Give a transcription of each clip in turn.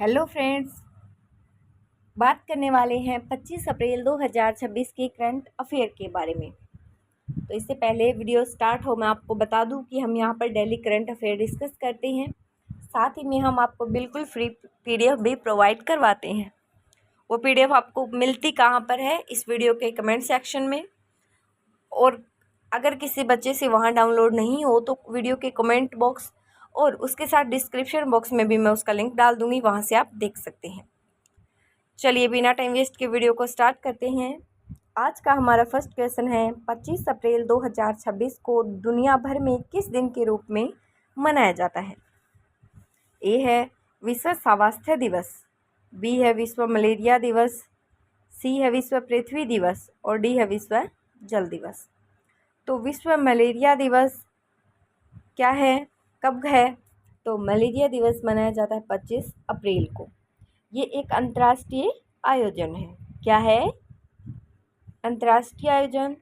Hello friends, बात करने वाले हैं 25 अप्रैल 2026 के करंट अफेयर के बारे में। तो इससे पहले वीडियो स्टार्ट हो मैं आपको बता दूं कि हम यहां पर डेली करंट अफेयर डिस्कस करते हैं। साथ ही में हम आपको बिल्कुल फ्री पीडीएफ भी प्रोवाइड करवाते हैं। वो पीडीएफ आपको मिलती कहाँ पर है, इस वीडियो के कमेंट सेक्शन में। और अगर किसी बच्चे से वहाँ डाउनलोड नहीं हो तो वीडियो के कमेंट बॉक्स और उसके साथ डिस्क्रिप्शन बॉक्स में भी मैं उसका लिंक डाल दूँगी, वहाँ से आप देख सकते हैं। चलिए बिना टाइम वेस्ट के वीडियो को स्टार्ट करते हैं। आज का हमारा फर्स्ट क्वेश्चन है, 25 अप्रैल 2026 को दुनिया भर में किस दिन के रूप में मनाया जाता है? ए है विश्व स्वास्थ्य दिवस, बी है विश्व मलेरिया दिवस, सी है विश्व पृथ्वी दिवस और डी है विश्व जल दिवस। तो विश्व मलेरिया दिवस क्या है, कब है? तो मलेरिया दिवस मनाया जाता है 25 अप्रैल को। ये एक अंतर्राष्ट्रीय आयोजन है। क्या है? अंतर्राष्ट्रीय आयोजन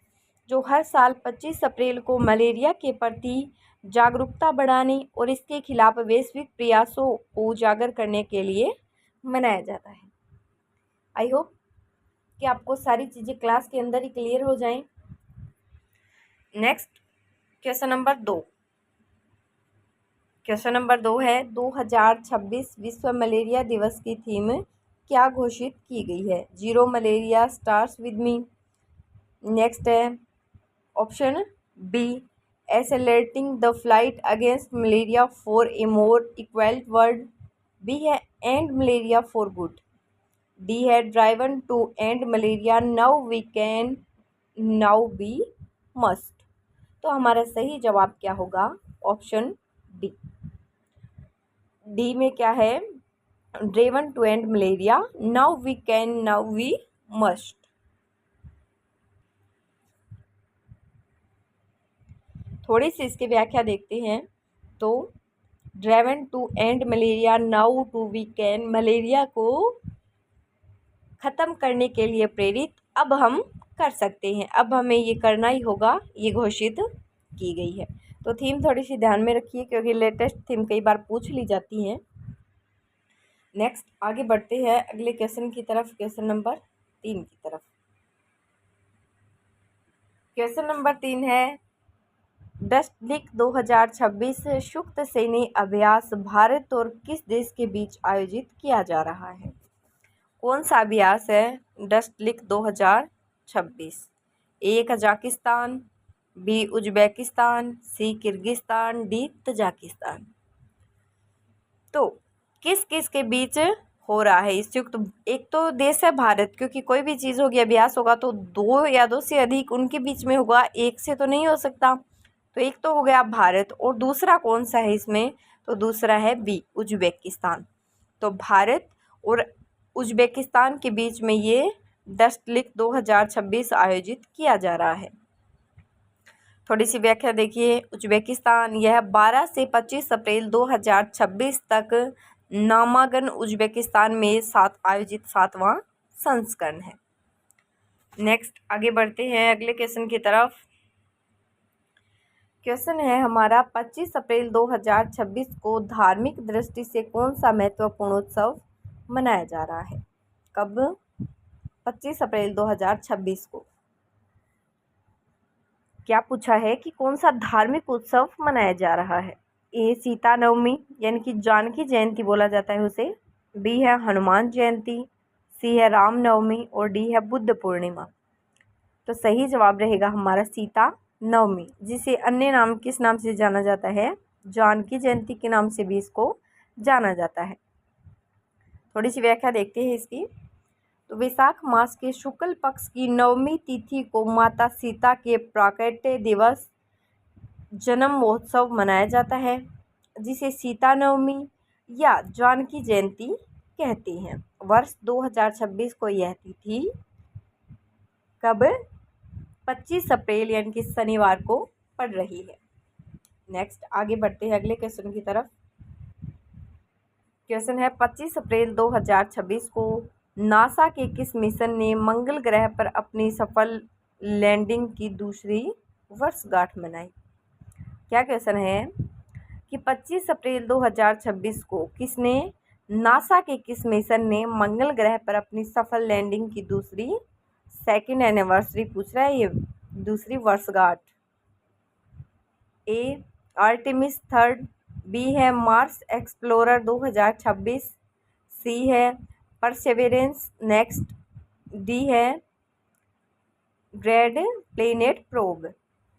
जो हर साल 25 अप्रैल को मलेरिया के प्रति जागरूकता बढ़ाने और इसके खिलाफ वैश्विक प्रयासों को उजागर करने के लिए मनाया जाता है। आई होप कि आपको सारी चीज़ें क्लास के अंदर ही क्लियर हो जाएं। Next question number 2। Question number 2 है, 2026 विश्व मलेरिया दिवस की थीम क्या घोषित की गई है? Zero malaria starts with me. Next है option B, accelerating the fight against malaria for a more equal world. B है end malaria for good. D है driven to end malaria now we can now be must. तो हमारा सही जवाब क्या होगा? Option D. D में क्या है? Driven to end malaria now we can now we must. थोड़ी सी इसकी व्याख्या देखते हैं। तो driven to end malaria now to we can, malaria को ख़त्म करने के लिए प्रेरित अब हम कर सकते हैं, अब हमें ये करना ही होगा, ये घोषित की गई है। तो थीम थोड़ी सी ध्यान में रखिए क्योंकि लेटेस्ट थीम कई बार पूछ ली जाती हैं। नेक्स्ट आगे बढ़ते हैं अगले क्वेश्चन की तरफ, क्वेश्चन नंबर 3 की तरफ। क्वेश्चन नंबर 3 है, डस्टलिक 2026 सुक्त सैन्य अभ्यास भारत और किस देश के बीच आयोजित किया जा रहा है? कौन सा अभ्यास है डस्टलिक 2026? ए कजाकिस्तान, बी उज्बेकिस्तान, सी किर्गिस्तान, डी तजाकिस्तान। तो किस किस के बीच हो रहा है इस युक्त? एक तो देश है भारत, क्योंकि कोई भी चीज़ होगी, अभ्यास होगा तो दो या दो से अधिक उनके बीच में होगा, एक से तो नहीं हो सकता। तो एक तो हो गया भारत, और दूसरा कौन सा है इसमें? तो दूसरा है बी उज्बेकिस्तान। तो भारत और उज्बेकिस्तान के बीच में ये डस्टलिक 2026 आयोजित किया जा रहा है। थोड़ी सी व्याख्या देखिए। उज्बेकिस्तान, यह 12 से 25 अप्रैल 2026 तक नामागन उज्बेकिस्तान में आयोजित 7वां संस्करण है। नेक्स्ट आगे बढ़ते हैं अगले क्वेश्चन की तरफ। क्वेश्चन है हमारा, 25 अप्रैल 2026 को धार्मिक दृष्टि से कौन सा महत्वपूर्ण उत्सव मनाया जा रहा है? कब? 25 अप्रैल 2026 को। क्या पूछा है कि कौन सा धार्मिक उत्सव मनाया जा रहा है? ए सीता नवमी यानी कि जानकी जयंती बोला जाता है उसे, बी है हनुमान जयंती, सी है राम नवमी और डी है बुद्ध पूर्णिमा। तो सही जवाब रहेगा हमारा सीता नवमी, जिसे अन्य नाम किस नाम से जाना जाता है? जानकी जयंती के नाम से भी इसको जाना जाता है। थोड़ी सी व्याख्या देखते हैं इसकी। तो वैशाख मास के शुक्ल पक्ष की नवमी तिथि को माता सीता के प्राकट्य दिवस जन्म महोत्सव मनाया जाता है, जिसे सीता नवमी या जानकी जयंती कहते हैं। वर्ष 2026 को यह तिथि कब? 25 अप्रैल यानी कि शनिवार को पड़ रही है। नेक्स्ट आगे बढ़ते हैं अगले क्वेश्चन की तरफ। क्वेश्चन है, 25 अप्रैल 2026 को नासा के किस मिशन ने मंगल ग्रह पर अपनी सफल लैंडिंग की दूसरी वर्षगांठ मनाई? क्या क्वेश्चन है कि 25 अप्रैल 2026 को किसने नासा के किस मिशन ने मंगल ग्रह पर अपनी सफल लैंडिंग की सेकेंड एनिवर्सरी पूछ रहा है ये, दूसरी वर्षगांठ? ए आर्टेमिस 3, बी है मार्स एक्सप्लोरर 2026, सी है परसेवेरेंस नेक्स्ट, डी है ग्रेड प्लेनेट प्रोब।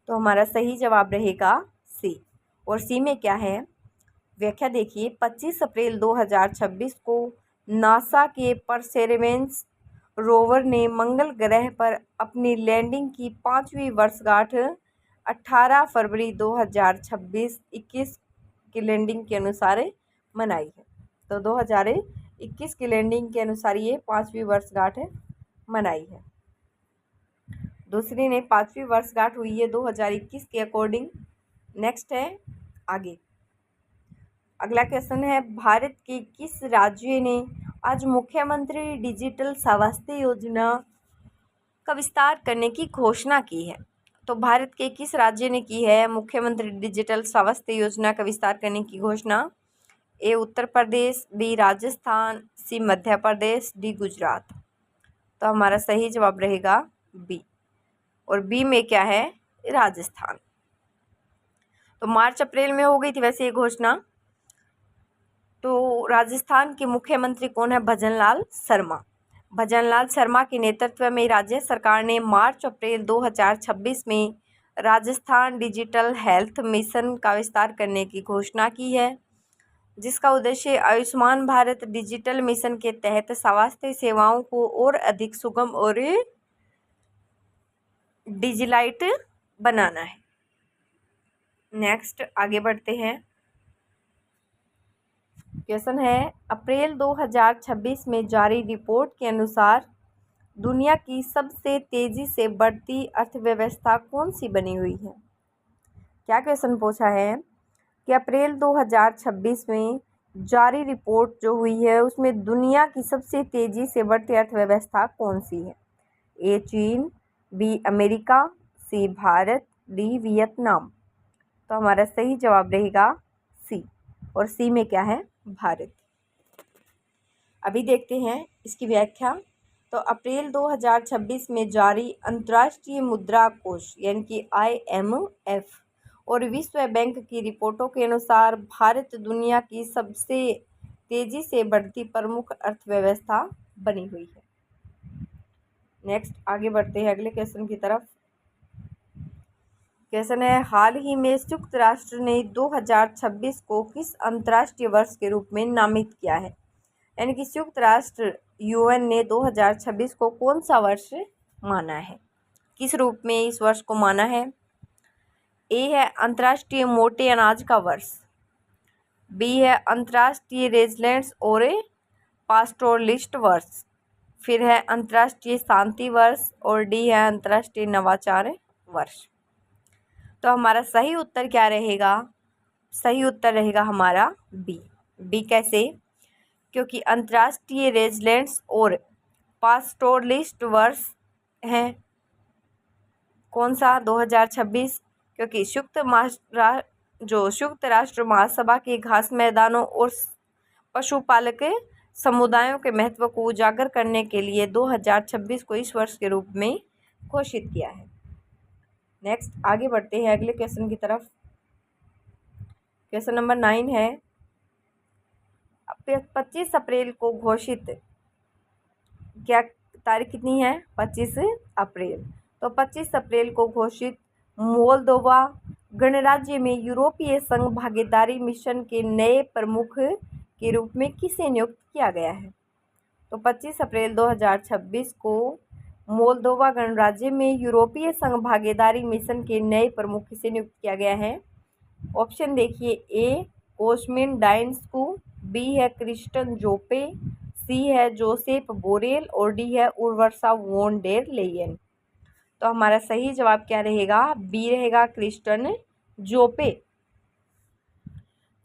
तो हमारा सही जवाब रहेगा सी। और सी में क्या है व्याख्या देखिए। 25 अप्रैल 2026 को नासा के परसेवेरेंस रोवर ने मंगल ग्रह पर अपनी लैंडिंग की 5वीं वर्षगांठ 18 फरवरी 2026 21 की लैंडिंग के अनुसार मनाई है। तो 2021 की लैंडिंग के अनुसार ये 5वीं वर्षगांठ मनाई है। दूसरी ने 5वीं वर्षगांठ हुई है 2021 के अकॉर्डिंग। नेक्स्ट है आगे, अगला क्वेश्चन है भारत के किस राज्य ने आज मुख्यमंत्री डिजिटल स्वास्थ्य योजना का विस्तार करने की घोषणा की है? तो भारत के किस राज्य ने की है मुख्यमंत्री डिजिटल स्वास्थ्य योजना का विस्तार करने की घोषणा? ए उत्तर प्रदेश, बी राजस्थान, सी मध्य प्रदेश, डी गुजरात। तो हमारा सही जवाब रहेगा बी। और बी में क्या है राजस्थान। तो मार्च अप्रैल में हो गई थी वैसे ये घोषणा। तो राजस्थान के मुख्यमंत्री कौन है? भजनलाल शर्मा। भजनलाल शर्मा के नेतृत्व में राज्य सरकार ने मार्च अप्रैल 2026 में राजस्थान डिजिटल हेल्थ मिशन का विस्तार करने की घोषणा की है, जिसका उद्देश्य आयुष्मान भारत डिजिटल मिशन के तहत स्वास्थ्य सेवाओं को और अधिक सुगम और डिजिलाइट बनाना है। नेक्स्ट आगे बढ़ते हैं। क्वेश्चन है अप्रैल 2026 में जारी रिपोर्ट के अनुसार दुनिया की सबसे तेजी से बढ़ती अर्थव्यवस्था कौन सी बनी हुई है? क्या क्वेश्चन पूछा है कि अप्रैल 2026 में जारी रिपोर्ट जो हुई है उसमें दुनिया की सबसे तेजी से बढ़ती अर्थव्यवस्था कौन सी है? ए चीन, बी अमेरिका, सी भारत, डी वियतनाम। तो हमारा सही जवाब रहेगा सी। और सी में क्या है भारत। अभी देखते हैं इसकी व्याख्या। तो अप्रैल 2026 में जारी अंतर्राष्ट्रीय मुद्रा कोष यानी कि IMF और विश्व बैंक की रिपोर्टों के अनुसार भारत दुनिया की सबसे तेजी से बढ़ती प्रमुख अर्थव्यवस्था बनी हुई है। नेक्स्ट आगे बढ़ते हैं अगले क्वेश्चन की तरफ। क्वेश्चन है हाल ही में संयुक्त राष्ट्र ने 2026 को किस अंतर्राष्ट्रीय वर्ष के रूप में नामित किया है? यानी कि संयुक्त राष्ट्र UN ने 2026 को कौन सा वर्ष माना है, किस रूप में इस वर्ष को माना है? ए है अंतर्राष्ट्रीय मोटे अनाज का वर्ष, बी है अंतर्राष्ट्रीय रेजिलेंस और पास्टोरलिस्ट वर्ष, फिर है अंतर्राष्ट्रीय शांति वर्ष और डी है अंतर्राष्ट्रीय नवाचार वर्ष। तो हमारा सही उत्तर क्या रहेगा? सही उत्तर रहेगा हमारा बी। बी कैसे? क्योंकि अंतर्राष्ट्रीय रेजिलेंस और पास्टोरलिस्ट वर्ष हैं कौन सा 2026, क्योंकि संयुक्त राष्ट्र महासभा के घास मैदानों और पशुपालक समुदायों के महत्व को उजागर करने के लिए 2026 को इस वर्ष के रूप में घोषित किया है। नेक्स्ट आगे बढ़ते हैं अगले क्वेश्चन की तरफ। क्वेश्चन नंबर 9 है 25 अप्रैल को घोषित, क्या तारीख कितनी है 25 अप्रैल। तो 25 अप्रैल को घोषित मोल्दोवा गणराज्य में यूरोपीय संघ भागीदारी मिशन के नए प्रमुख के रूप में किसे नियुक्त किया गया है? तो 25 अप्रैल 2026 को मोल्दोवा गणराज्य में यूरोपीय संघ भागीदारी मिशन के नए प्रमुख किसे नियुक्त किया गया है? ऑप्शन देखिए। ए कोस्मिन डाइन्स्कू, बी है क्रिस्टन जोपे, सी है जोसेफ बोरेल और डी है उर्वसा वोन डेर लेयन। तो हमारा सही जवाब क्या रहेगा? बी रहेगा क्रिस्टन जोपे।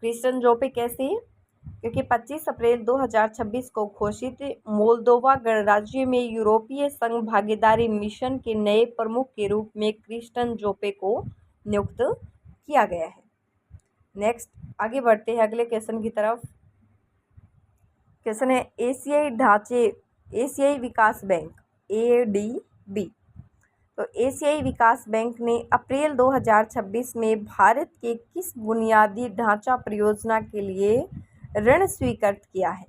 क्रिस्टन जोपे कैसे? क्योंकि 25 अप्रैल 2026 को घोषित मोल्दोवा गणराज्य में यूरोपीय संघ भागीदारी मिशन के नए प्रमुख के रूप में क्रिस्टन जोपे को नियुक्त किया गया है। नेक्स्ट आगे बढ़ते हैं अगले क्वेश्चन की तरफ। क्वेश्चन है एशियाई विकास बैंक ADB। तो एशियाई विकास बैंक ने अप्रैल 2026 में भारत के किस बुनियादी ढांचा परियोजना के लिए ऋण स्वीकृत किया है?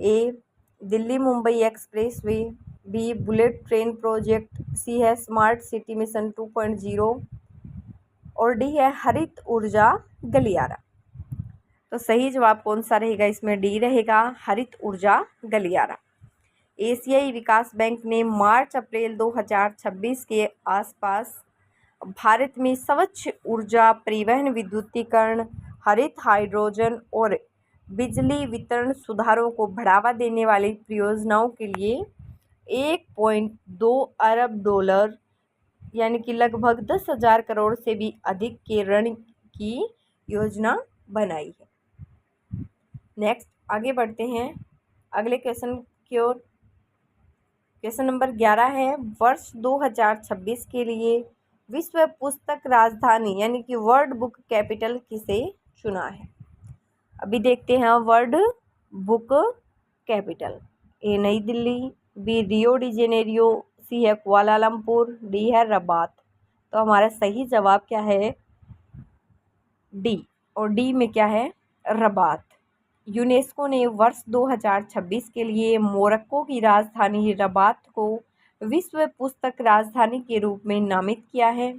A Delhi Mumbai expressway, B bullet train project, C है स्मार्ट सिटी मिशन 2.0 और डी है हरित ऊर्जा गलियारा। तो सही जवाब कौन सा रहेगा? इसमें डी रहेगा, हरित ऊर्जा गलियारा। एशियाई विकास बैंक ने मार्च अप्रैल 2026 के आसपास भारत में स्वच्छ ऊर्जा, परिवहन, विद्युतीकरण, हरित हाइड्रोजन और बिजली वितरण सुधारों को बढ़ावा देने वाली परियोजनाओं के लिए 1.2 अरब डॉलर यानी कि लगभग 10,000 करोड़ से भी अधिक के ऋण की योजना बनाई है। नेक्स्ट आगे बढ़ते हैं अगले क्वेश्चन की ओर। क्वेश्चन नंबर 11 है, वर्ष 2026 के लिए विश्व पुस्तक राजधानी यानी कि वर्ल्ड बुक कैपिटल किसे चुना है? अभी देखते हैं world book capital. A Nai Delhi, B Rio de Janeiro, C है कुआलालंपुर, डी है रबात। तो हमारा सही जवाब क्या है? डी। और डी में क्या है? रबात। यूनेस्को ने वर्ष 2026 के लिए मोरक्को की राजधानी रबात को विश्व पुस्तक राजधानी के रूप में नामित किया है।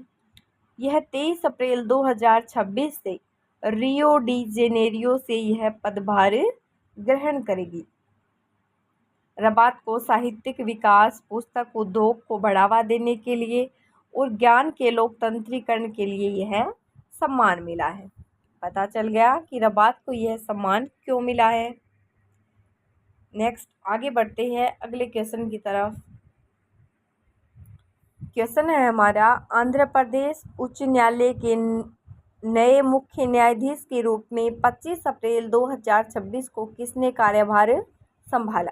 यह 23 अप्रैल 2026 से रियो डी जेनेरियो से यह पदभार ग्रहण करेगी। रबात को साहित्यिक विकास, पुस्तक उद्योग को बढ़ावा देने के लिए और ज्ञान के लोकतंत्रीकरण के लिए यह सम्मान मिला है। पता चल गया कि रबात को यह सम्मान क्यों मिला है। नेक्स्ट आगे बढ़ते हैं अगले क्वेश्चन की तरफ। क्वेश्चन है हमारा, आंध्र प्रदेश उच्च न्यायालय के नए मुख्य न्यायाधीश के रूप में 25 अप्रैल 2026 को किसने कार्यभार संभाला?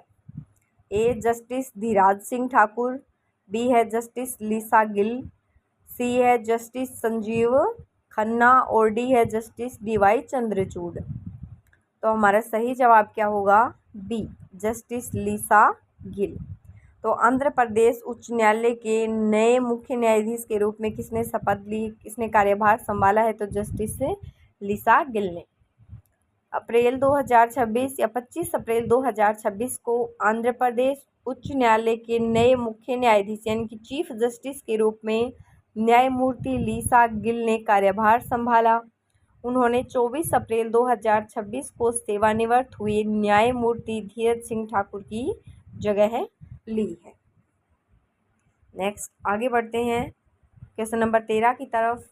ए जस्टिस धीराज सिंह ठाकुर, बी है जस्टिस लीसा गिल, सी है जस्टिस संजीव खन्ना और डी है जस्टिस DY चंद्रचूड़। तो हमारा सही जवाब क्या होगा? B, justice Lisa Gill. तो आंध्र प्रदेश उच्च न्यायालय के नए मुख्य न्यायाधीश के रूप में किसने शपथ ली, किसने कार्यभार संभाला है? तो जस्टिस लीसा गिल ने। अप्रैल 2026 या 25 अप्रैल 2026 को आंध्र प्रदेश उच्च न्यायालय के नए मुख्य न्यायाधीश यानी कि चीफ जस्टिस के रूप में न्यायमूर्ति लीसा गिल ने कार्यभार संभाला। उन्होंने 24 अप्रैल 2026 को सेवानिवृत्त हुए न्यायमूर्ति धीरज सिंह ठाकुर की जगह ली है। नेक्स्ट आगे बढ़ते हैं क्वेश्चन नंबर 13 की तरफ।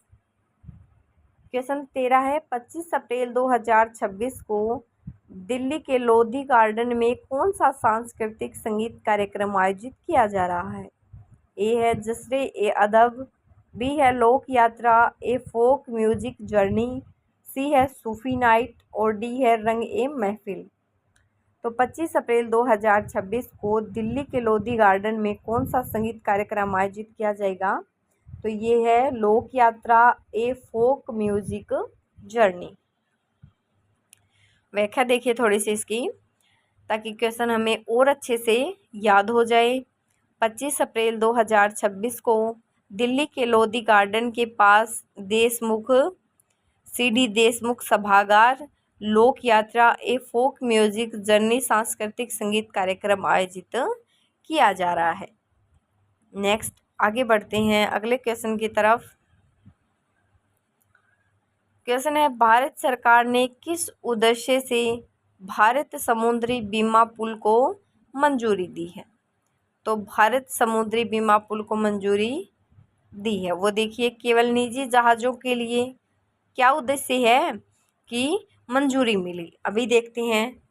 क्वेश्चन 13 है, 25 अप्रैल 2026 को दिल्ली के लोधी गार्डन में कौन सा सांस्कृतिक संगीत कार्यक्रम आयोजित किया जा रहा है? ए है जश्रे ए अदब, बी है लोक यात्रा, ए फोक म्यूजिक जर्नी, सी है सूफी नाइट और डी है रंग ए महफिल। तो 25 अप्रैल 2026 को दिल्ली के लोधी गार्डन में कौन सा संगीत कार्यक्रम आयोजित किया जाएगा? तो ये है लोक यात्रा, ए फोक म्यूजिक जर्नी। व्याख्या देखिए थोड़ी सी इसकी, ताकि क्वेश्चन हमें और अच्छे से याद हो जाए। 25 अप्रैल 2026 को दिल्ली के लोधी गार्डन के पास देशमुख CD देशमुख सभागार लोक यात्रा ए फोक म्यूजिक जर्नी सांस्कृतिक संगीत कार्यक्रम आयोजित किया जा रहा है। नेक्स्ट आगे बढ़ते हैं अगले क्वेश्चन की तरफ। क्वेश्चन है, भारत सरकार ने किस उद्देश्य से भारत समुद्री बीमा पुल को मंजूरी दी है? तो भारत समुद्री बीमा पुल को मंजूरी दी है, वो देखिए केवल निजी जहाज़ों के लिए। क्या उद्देश्य है कि मंजूरी मिली? अभी देखते हैं,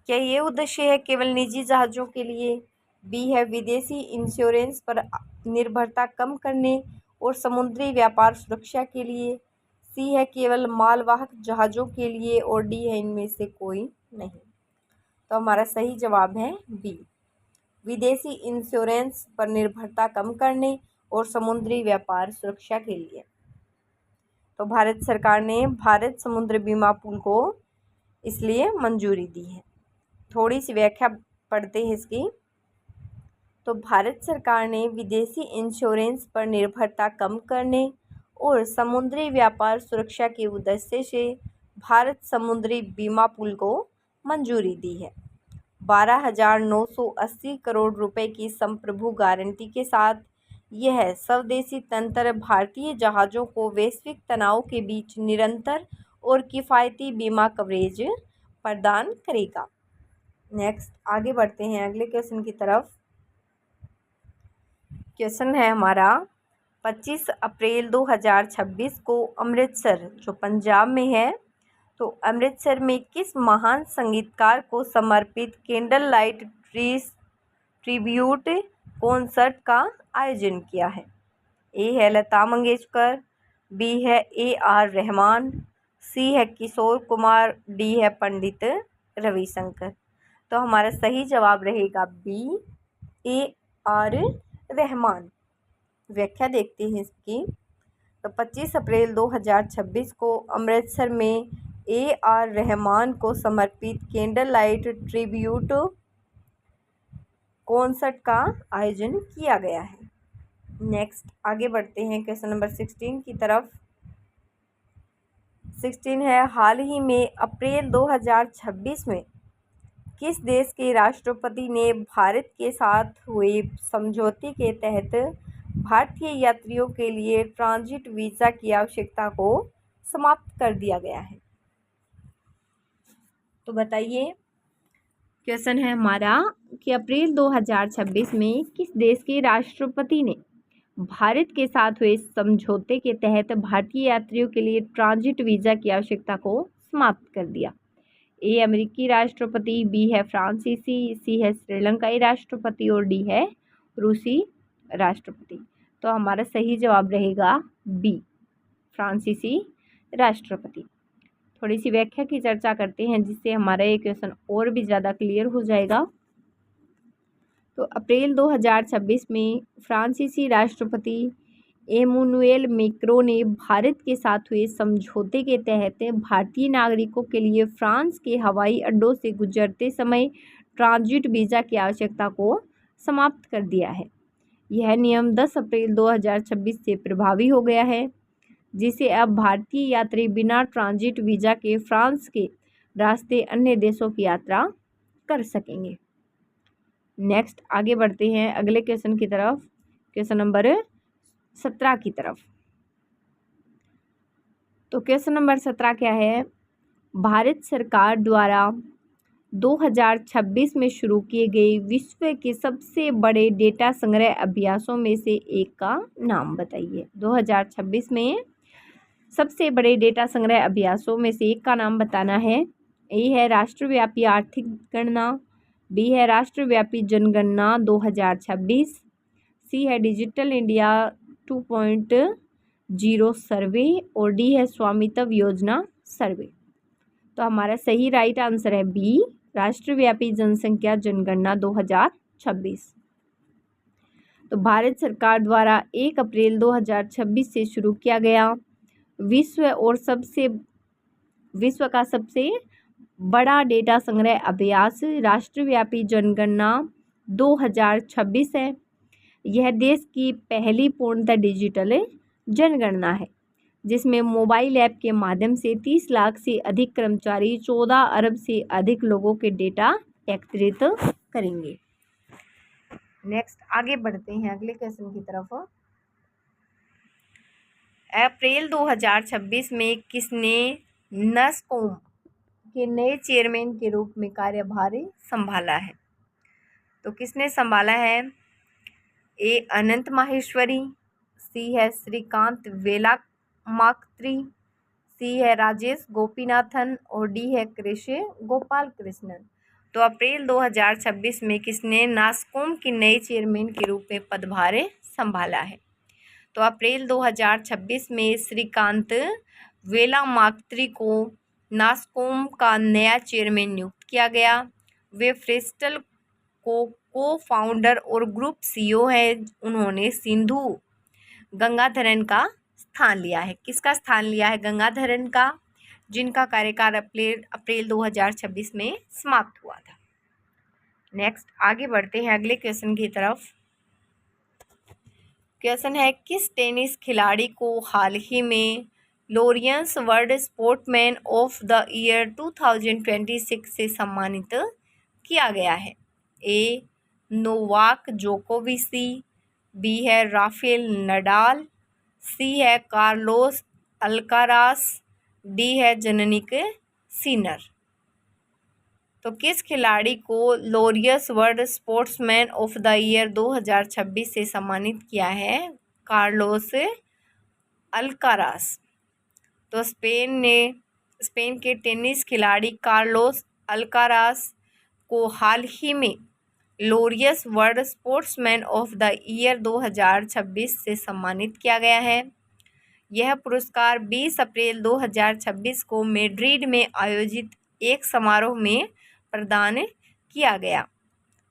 क्या ये उद्देश्य है केवल निजी जहाज़ों के लिए? बी है विदेशी इंश्योरेंस पर निर्भरता कम करने और समुद्री व्यापार सुरक्षा के लिए, सी है केवल मालवाहक जहाज़ों के लिए और डी है इनमें से कोई नहीं। तो हमारा सही जवाब है बी, विदेशी इंश्योरेंस पर निर्भरता कम करने और समुद्री व्यापार सुरक्षा के लिए। तो भारत सरकार ने भारत समुद्र बीमा पुल को इसलिए मंजूरी दी है। थोड़ी सी व्याख्या पढ़ते हैं इसकी। तो भारत सरकार ने विदेशी इंश्योरेंस पर निर्भरता कम करने और समुद्री व्यापार सुरक्षा के उद्देश्य से भारत समुद्री बीमा पूल को मंजूरी दी है। 12,980 करोड़ रुपए की संप्रभु गारंटी के साथ यह स्वदेशी तंत्र भारतीय जहाज़ों को वैश्विक तनाव के बीच निरंतर और किफ़ायती बीमा कवरेज प्रदान करेगा। नेक्स्ट आगे बढ़ते हैं अगले क्वेश्चन की तरफ। क्वेश्चन है हमारा 25 अप्रैल 2026 को अमृतसर जो पंजाब में है, तो अमृतसर में किस महान संगीतकार को समर्पित कैंडल लाइट ट्रिब्यूट कॉन्सर्ट का आयोजन किया है? ए है लता मंगेशकर, बी है AR रहमान, सी है किशोर कुमार, डी है पंडित रविशंकर। तो हमारा सही जवाब रहेगा बी AR रहमान। व्याख्या देखते हैं इसकी। तो 25 अप्रैल 2026 को अमृतसर में AR रहमान को समर्पित कैंडल लाइट ट्रिब्यूट कॉन्सर्ट का आयोजन किया गया है। नेक्स्ट आगे बढ़ते हैं क्वेश्चन नंबर 16 की तरफ। 16 है हाल ही में अप्रैल 2026 में किस देश के राष्ट्रपति ने भारत के साथ हुए समझौते के तहत भारतीय यात्रियों के लिए ट्रांजिट वीज़ा की आवश्यकता को समाप्त कर दिया गया है? तो बताइए। क्वेश्चन है हमारा कि अप्रैल 2026 में किस देश के राष्ट्रपति ने भारत के साथ हुए समझौते के तहत भारतीय यात्रियों के लिए ट्रांजिट वीज़ा की आवश्यकता को समाप्त कर दिया? ए अमेरिकी राष्ट्रपति, बी है फ्रांसीसी, सी है श्रीलंकाई राष्ट्रपति और डी है रूसी राष्ट्रपति। तो हमारा सही जवाब रहेगा बी फ्रांसीसी राष्ट्रपति। थोड़ी सी व्याख्या की चर्चा करते हैं जिससे हमारा ये क्वेश्चन और भी ज़्यादा क्लियर हो जाएगा। तो अप्रैल 2026 में फ्रांसीसी राष्ट्रपति एमुनुएल मैक्रों ने भारत के साथ हुए समझौते के तहत भारतीय नागरिकों के लिए फ्रांस के हवाई अड्डों से गुजरते समय ट्रांजिट वीज़ा की आवश्यकता को समाप्त कर दिया है। यह नियम 10 अप्रैल 2026 से प्रभावी हो गया है, जिसे अब भारतीय यात्री बिना ट्रांजिट वीज़ा के फ्रांस के रास्ते अन्य देशों की यात्रा कर सकेंगे। नेक्स्ट आगे बढ़ते हैं अगले क्वेश्चन की तरफ, क्वेश्चन नंबर 17 की तरफ। तो क्वेश्चन नंबर 17 क्या है? भारत सरकार द्वारा 2026 में शुरू किए गए विश्व के सबसे बड़े डेटा संग्रह अभ्यासों में से एक का नाम बताइए। 2026 में सबसे बड़े डेटा संग्रह अभ्यासों में से एक का नाम बताना है। ए है राष्ट्रव्यापी आर्थिक गणना, बी है राष्ट्रव्यापी जनगणना 2026, सी है डिजिटल इंडिया 2.0 सर्वे और डी है स्वामित्व योजना सर्वे। तो हमारा सही राइट आंसर है बी राष्ट्रव्यापी जनसंख्या जनगणना 2026। तो भारत सरकार द्वारा 1 अप्रैल 2026 से शुरू किया गया विश्व का सबसे बड़ा डेटा संग्रह अभ्यास राष्ट्रव्यापी जनगणना 2026 है। यह देश की पहली पूर्णतः डिजिटल जनगणना है, जिसमें मोबाइल ऐप के माध्यम से 30 लाख से अधिक कर्मचारी 14 अरब से अधिक लोगों के डेटा एकत्रित करेंगे। नेक्स्ट आगे बढ़ते हैं अगले क्वेश्चन की तरफ। अप्रैल 2026 में किसने नस्कॉम के नए चेयरमैन के रूप में कार्यभार संभाला है? तो किसने संभाला है? ए अनंत माहेश्वरी, सी है श्रीकांत वेलामाक्त्री, सी है राजेश गोपीनाथन और डी है कृष्ण गोपाल कृष्णन। तो अप्रैल 2026 में किसने नास्कॉम के नए चेयरमैन के रूप में पदभार संभाला है? तो अप्रैल 2026 में श्रीकांत वेलामाक्त्री को नास्कॉम का नया चेयरमैन नियुक्त किया गया। वे फ्रेस्टल को फाउंडर और ग्रुप CEO हैं। उन्होंने सिंधु गंगाधरन का स्थान लिया है। किसका स्थान लिया है? गंगाधरन का, जिनका कार्यकाल अप्रैल 2026 में समाप्त हुआ था। नेक्स्ट आगे बढ़ते हैं अगले क्वेश्चन की तरफ। क्वेश्चन है, किस टेनिस खिलाड़ी को हाल ही में Laureus world sportsman of the year 2026 से सम्मानित किया गया है? ए नोवाक जोकोविची, बी है राफेल नडाल, सी है कार्लोस अल्कारास, डी है जेनिक सिनर। तो किस खिलाड़ी को Laureus world sportsman of the year 2026 से सम्मानित किया है? Carlos Alcaraz. तो स्पेन के टेनिस खिलाड़ी कार्लोस अल्कारास को हाल ही में Laureus world sportsman of the year 2026 से सम्मानित किया गया है। यह पुरस्कार 20 अप्रैल 2026 को मैड्रिड में आयोजित एक समारोह में प्रदान किया गया,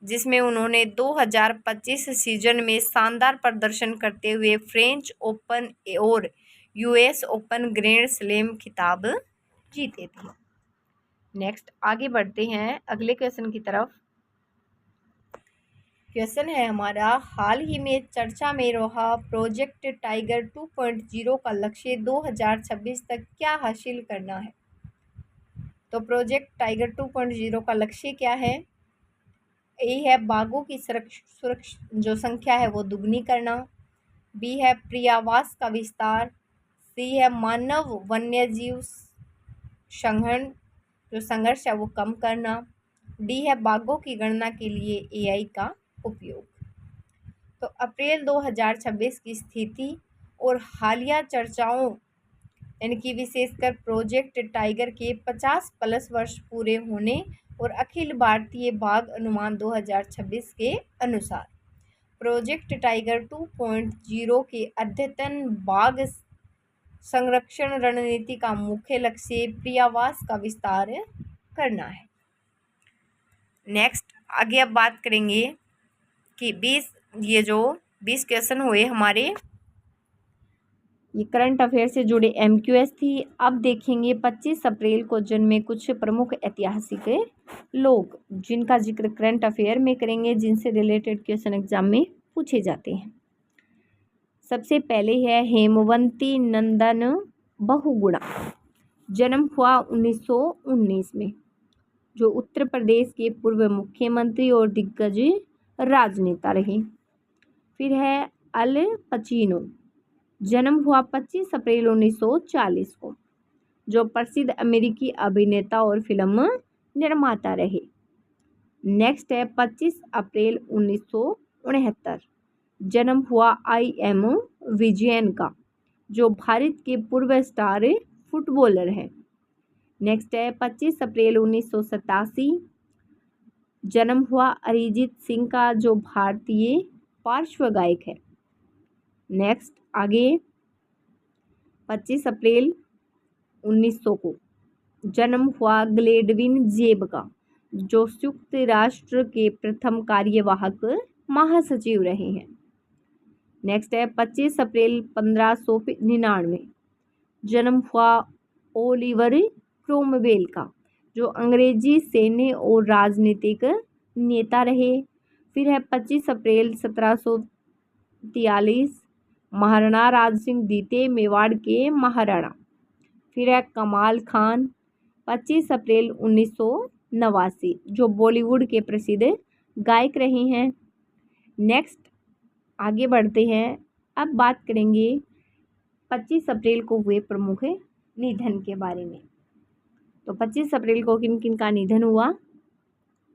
जिसमें उन्होंने 2025 सीजन में शानदार प्रदर्शन करते हुए फ्रेंच ओपन और यूएस ओपन ग्रैंड स्लैम खिताब जीते थे। नेक्स्ट आगे बढ़ते हैं अगले क्वेश्चन की तरफ। क्वेश्चन है हमारा, हाल ही में चर्चा में रहा प्रोजेक्ट टाइगर 2.0 का लक्ष्य 2026 तक क्या हासिल करना है? तो प्रोजेक्ट टाइगर 2.0 का लक्ष्य क्या है? ए है बाघों की जो संख्या है वो दुगनी करना, बी है पर्यावास का विस्तार, सी है मानव वन्यजीव संघर्ष है वो कम करना, डी है बाघों की गणना के लिए एआई का उपयोग। तो अप्रैल 2026 की स्थिति और हालिया चर्चाओं यानी कि विशेषकर प्रोजेक्ट टाइगर के 50+ वर्ष पूरे होने और अखिल भारतीय बाघ अनुमान 2026 के अनुसार प्रोजेक्ट टाइगर 2.0 के अद्यतन बाघ संरक्षण रणनीति का मुख्य लक्ष्य पर्यावास का विस्तार करना है। नेक्स्ट आगे अब बात करेंगे कि 20 क्वेश्चन हुए हमारे, ये करंट अफेयर से जुड़े एमक्यूएस थी। अब देखेंगे 25 अप्रैल को जन्मे कुछ प्रमुख ऐतिहासिक लोग, जिनका जिक्र करंट अफेयर में करेंगे, जिनसे रिलेटेड क्वेश्चन एग्जाम में पूछे जाते हैं। सबसे पहले है हेमवंती नंदन बहुगुणा, जन्म हुआ 1919 में, जो उत्तर प्रदेश के पूर्व मुख्यमंत्री और दिग्गज राजनेता रहे। फिर है अल पचीनो, जन्म हुआ 25 अप्रैल 1940 को, जो प्रसिद्ध अमेरिकी अभिनेता और फिल्म निर्माता रहे। नेक्स्ट है 25 अप्रैल 1969, जन्म हुआ IM विजयन का, जो भारत के पूर्व स्टार फुटबॉलर हैं। नेक्स्ट है 25 अप्रैल 1987, जन्म हुआ अरिजीत सिंह का, जो भारतीय पार्श्व गायक है। नेक्स्ट आगे 25 अप्रैल 1900 को जन्म हुआ ग्लेडविन जेब का, जो संयुक्त राष्ट्र के प्रथम कार्यवाहक महासचिव रहे हैं। नेक्स्ट है 25 अप्रैल 1599, जन्म हुआ ओलिवर क्रोमवेल का, जो अंग्रेजी सैन्य और राजनीतिक नेता रहे। फिर है 25 अप्रैल 1743, महाराणा राज सिंह द्वितीय मेवाड़ के महाराणा। फिर है कमाल खान, 25 अप्रैल 1989, जो बॉलीवुड के प्रसिद्ध गायक रहे हैं। नेक्स्ट आगे बढ़ते हैं, अब बात करेंगे 25 अप्रैल को हुए प्रमुख निधन के बारे में। तो 25 अप्रैल को किन किन का निधन हुआ,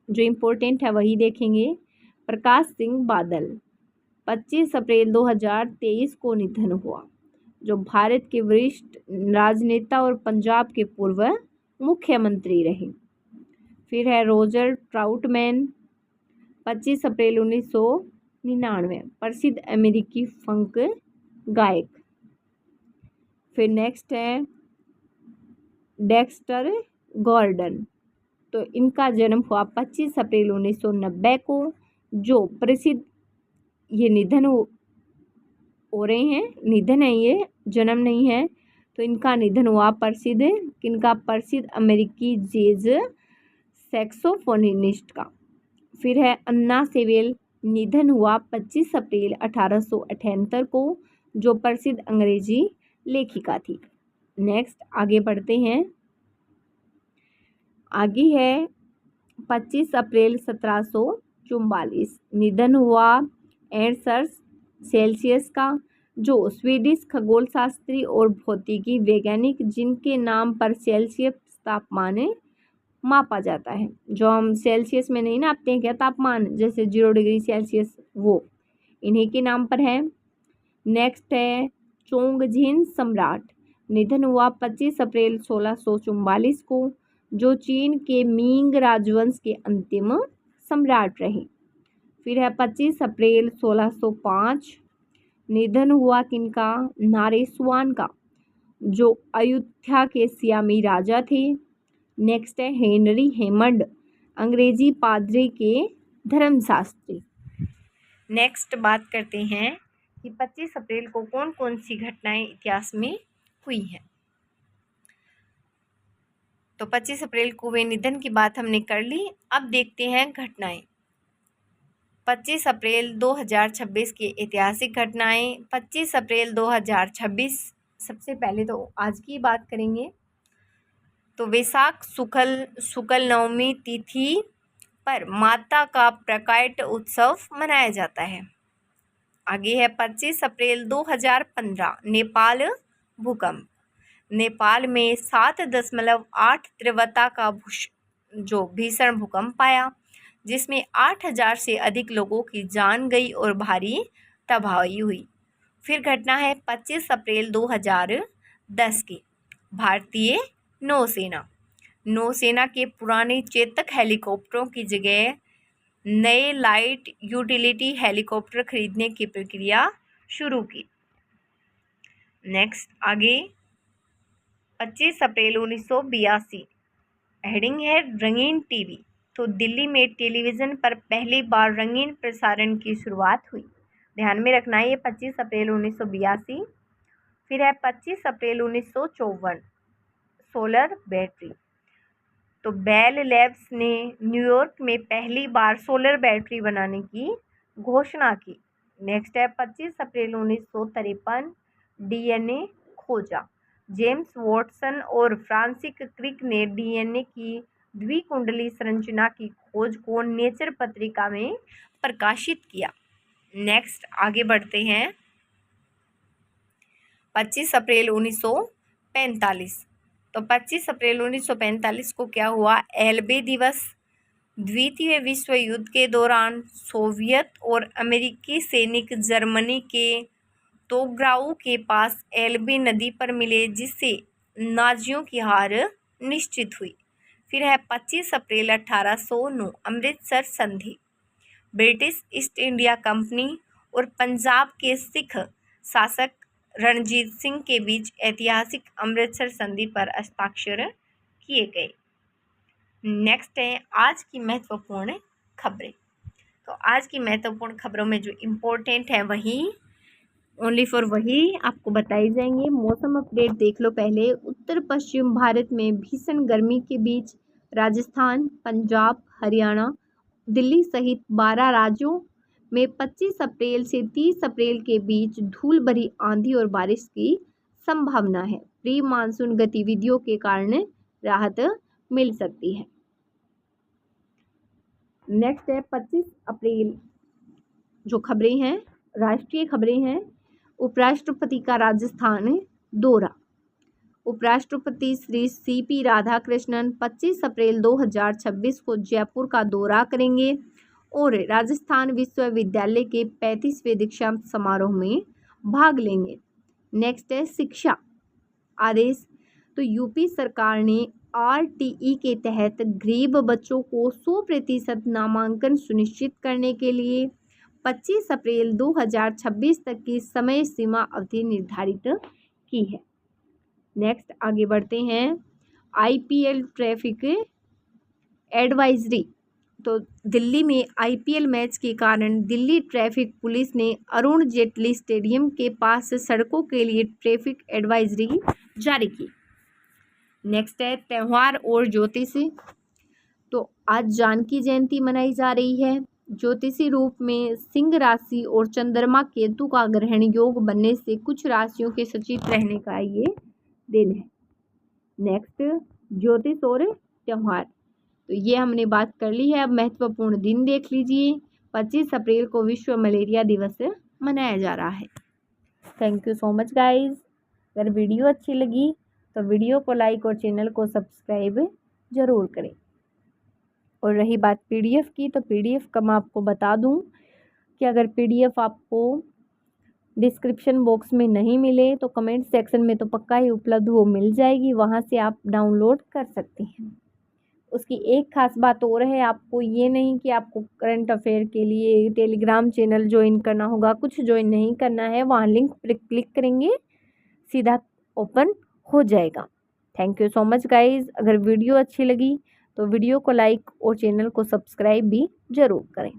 जो इम्पोर्टेंट है वही देखेंगे। प्रकाश सिंह बादल 25 अप्रैल 2023 को निधन हुआ, जो भारत के वरिष्ठ राजनेता और पंजाब के पूर्व मुख्यमंत्री रहे। फिर है रोजर ट्राउटमैन, 25 अप्रैल 1999, प्रसिद्ध अमेरिकी फंक गायक। फिर नेक्स्ट है डेक्स्टर गॉर्डन, तो इनका जन्म हुआ 25 अप्रैल 1990 को, जो प्रसिद्ध, ये निधन हो रहे हैं, निधन है ये, जन्म नहीं है। तो इनका निधन हुआ प्रसिद्ध अमेरिकी जैज सैक्सोफोनिस्ट का। फिर है अन्ना सेवेल, निधन हुआ 25 अप्रैल 1878 को, जो प्रसिद्ध अंग्रेजी लेखिका थी। नेक्स्ट आगे बढ़ते हैं। आगे है 25 अप्रैल 1744, निधन हुआ एर्नस्ट सेल्सियस का, जो स्वीडिश खगोल शास्त्री और भौतिकी वैज्ञानिक जिनके नाम पर सेल्सियस तापमान मापा जाता है। जो हम सेल्सियस में नहीं नापते हैं क्या तापमान, जैसे 0 डिग्री सेल्सियस, वो इन्हीं के नाम पर है। नेक्स्ट है चोंगझिन सम्राट, निधन हुआ 25 अप्रैल 1644 को, जो चीन के मिंग राजवंश के अंतिम सम्राट रहे। फिर है 25 अप्रैल 1605, निधन हुआ किनका, नारेस्वान का, जो अयोध्या के सियामी राजा थे। नेक्स्ट है हेनरी हेमंड, अंग्रेजी पादरी के धर्मशास्त्री। नेक्स्ट बात करते हैं कि 25 अप्रैल को कौन कौन सी घटनाएं इतिहास में हुई हैं। तो 25 अप्रैल को हुए निधन की बात हमने कर ली। अब देखते हैं घटनाएं। 25 अप्रैल 2026 की ऐतिहासिक घटनाएं। 25 अप्रैल 2026, सबसे पहले तो आज की बात करेंगे। तो वैशाख शुक्ल नवमी तिथि पर माता का प्रकट उत्सव मनाया जाता है। आगे है 25 अप्रैल 2015, नेपाल भूकंप। नेपाल में 7.8 तीव्रता का जो भीषण भूकंप आया, जिसमें 8,000 से अधिक लोगों की जान गई और भारी तबाही हुई। फिर घटना है 25 अप्रैल 2010 की, भारतीय नौसेना के पुराने चेतक हेलीकॉप्टरों की जगह नए लाइट यूटिलिटी हेलीकॉप्टर खरीदने की प्रक्रिया शुरू की। नेक्स्ट आगे 25 अप्रैल 1982, हेडिंग है रंगीन टीवी। तो दिल्ली में टेलीविज़न पर पहली बार रंगीन प्रसारण की शुरुआत हुई। ध्यान में रखना है ये 25 अप्रैल 1982। फिर है 25 अप्रैल 1954, सोलर बैटरी। तो बेल लैब्स ने न्यूयॉर्क में पहली बार सोलर बैटरी बनाने की घोषणा की। नेक्स्ट है 25 अप्रैल 1953, डीएनए खोजा। जेम्स वॉटसन और फ्रांसिस क्रिक ने डीएनए की द्विकुंडली संरचना की खोज को नेचर पत्रिका में प्रकाशित किया। नेक्स्ट आगे बढ़ते हैं। 25 अप्रैल 1945, तो 25 अप्रैल 1945 को क्या हुआ, एल्बे दिवस। द्वितीय विश्व युद्ध के दौरान सोवियत और अमेरिकी सैनिक जर्मनी के तोग्राउ के पास एल्बे नदी पर मिले, जिससे नाजियों की हार निश्चित हुई। फिर है 25 अप्रैल 1809, अमृतसर संधि। ब्रिटिश ईस्ट इंडिया कंपनी और पंजाब के सिख शासक रणजीत सिंह के बीच ऐतिहासिक अमृतसर संधि पर हस्ताक्षर किए गए। नेक्स्ट है आज की महत्वपूर्ण खबरें। तो आज की महत्वपूर्ण खबरों में जो इम्पोर्टेंट है वही ओनली फॉर वही आपको बताई जाएंगे। मौसम अपडेट देख लो पहले। उत्तर पश्चिम भारत में भीषण गर्मी के बीच राजस्थान, पंजाब, हरियाणा, दिल्ली सहित 12 राज्यों में 25 अप्रैल से 30 अप्रैल के बीच धूल भरी आंधी और बारिश की संभावना है। प्री मानसून गतिविधियों के कारण राहत मिल सकती है। नेक्स्ट है 25 अप्रैल जो खबरें हैं, राष्ट्रीय खबरें हैं। उपराष्ट्रपति का राजस्थान दौरा। उपराष्ट्रपति श्री सीपी राधाकृष्णन 25 अप्रैल 2026 को जयपुर का दौरा करेंगे और राजस्थान विश्वविद्यालय के 35वें दीक्षांत समारोह में भाग लेंगे। नेक्स्ट है शिक्षा आदेश। तो यूपी सरकार ने आरटीई के तहत गरीब बच्चों को 100% नामांकन सुनिश्चित करने के लिए 25 अप्रैल 2026 तक की समय सीमा अवधि निर्धारित की है। नेक्स्ट आगे बढ़ते हैं। IPL traffic advisory. तो दिल्ली में आईपीएल मैच के कारण दिल्ली ट्रैफिक पुलिस ने अरुण जेटली स्टेडियम के पास सड़कों के लिए ट्रैफिक एडवाइजरी जारी की। नेक्स्ट है त्यौहार और ज्योतिष। तो आज जानकी जयंती मनाई जा रही है। ज्योतिषी रूप में सिंह राशि और चंद्रमा केतु का ग्रहण योग बनने से कुछ राशियों के सचिव रहने का ये दिन है। नेक्स्ट, ज्योतिष और त्यौहार, तो ये हमने बात कर ली है। अब महत्वपूर्ण दिन देख लीजिए। 25 अप्रैल को विश्व मलेरिया दिवस मनाया जा रहा है। Thank you so much guys. अगर वीडियो अच्छी लगी तो वीडियो को लाइक और चैनल को सब्सक्राइब ज़रूर करें। और रही बात पीडीएफ की, तो पीडीएफ का मैं आपको बता दूं कि अगर पीडीएफ आपको डिस्क्रिप्शन बॉक्स में नहीं मिले तो कमेंट सेक्शन में तो पक्का ही उपलब्ध वो मिल जाएगी, वहाँ से आप डाउनलोड कर सकते हैं। उसकी एक खास बात और है, आपको ये नहीं कि आपको करंट अफेयर के लिए टेलीग्राम चैनल ज्वाइन करना होगा, कुछ ज्वाइन नहीं करना है। वहाँ लिंक पर क्लिक करेंगे सीधा ओपन हो जाएगा। Thank you so much guys. अगर वीडियो अच्छी लगी तो वीडियो को लाइक और चैनल को सब्सक्राइब भी ज़रूर करें।